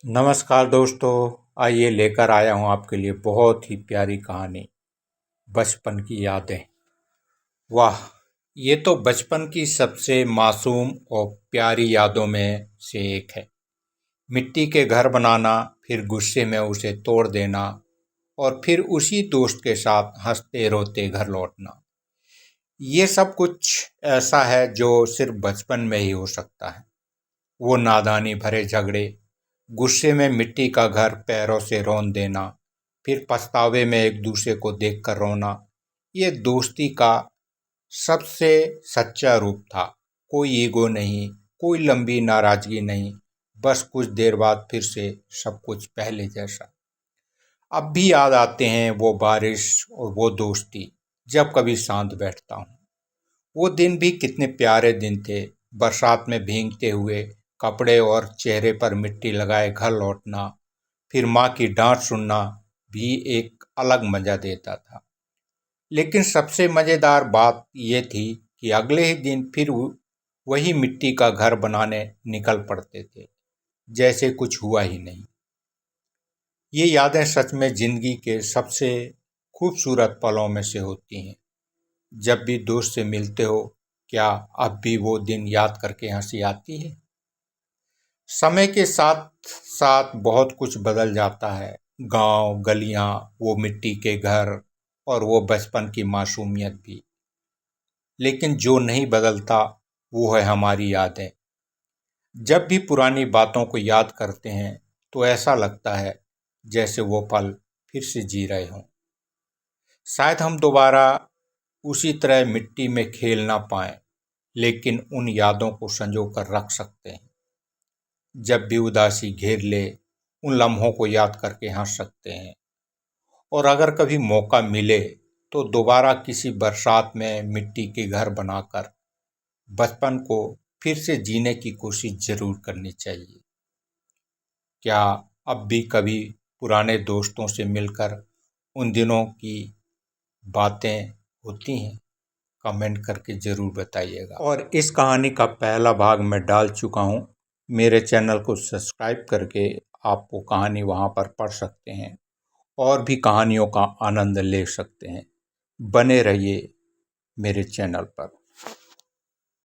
नमस्कार दोस्तों। आइए लेकर आया हूँ आपके लिए बहुत ही प्यारी कहानी, बचपन की यादें। वाह, ये तो बचपन की सबसे मासूम और प्यारी यादों में से एक है। मिट्टी के घर बनाना, फिर गुस्से में उसे तोड़ देना और फिर उसी दोस्त के साथ हंसते रोते घर लौटना। ये सब कुछ ऐसा है जो सिर्फ बचपन में ही हो सकता है। वो नादानी भरे झगड़े, गुस्से में मिट्टी का घर पैरों से रौंद देना, फिर पछतावे में एक दूसरे को देखकर रोना, ये दोस्ती का सबसे सच्चा रूप था। कोई ईगो नहीं, कोई लंबी नाराजगी नहीं, बस कुछ देर बाद फिर से सब कुछ पहले जैसा। अब भी याद आते हैं वो बारिश और वो दोस्ती, जब कभी शांत बैठता हूँ। वो दिन भी कितने प्यारे दिन थे। बरसात में भीगते हुए कपड़े और चेहरे पर मिट्टी लगाए घर लौटना, फिर माँ की डांट सुनना भी एक अलग मजा देता था। लेकिन सबसे मजेदार बात ये थी कि अगले ही दिन फिर वही मिट्टी का घर बनाने निकल पड़ते थे, जैसे कुछ हुआ ही नहीं। ये यादें सच में जिंदगी के सबसे खूबसूरत पलों में से होती हैं। जब भी दोस्त से मिलते हो, क्या अब भी वो दिन याद करके हंसी आती है? समय के साथ साथ बहुत कुछ बदल जाता है। गांव, गलियां, वो मिट्टी के घर और वो बचपन की मासूमियत भी। लेकिन जो नहीं बदलता वो है हमारी यादें। जब भी पुरानी बातों को याद करते हैं तो ऐसा लगता है जैसे वो पल फिर से जी रहे हों। शायद हम दोबारा उसी तरह मिट्टी में खेल ना पाएं, लेकिन उन यादों को संजो कर रख सकते हैं। जब भी उदासी घेर ले, उन लम्हों को याद करके हंस सकते हैं। और अगर कभी मौका मिले तो दोबारा किसी बरसात में मिट्टी के घर बनाकर बचपन को फिर से जीने की कोशिश जरूर करनी चाहिए। क्या अब भी कभी पुराने दोस्तों से मिलकर उन दिनों की बातें होती हैं? कमेंट करके ज़रूर बताइएगा। और इस कहानी का पहला भाग मैं डाल चुका हूँ। मेरे चैनल को सब्सक्राइब करके आप वो कहानी वहाँ पर पढ़ सकते हैं और भी कहानियों का आनंद ले सकते हैं। बने रहिए मेरे चैनल पर।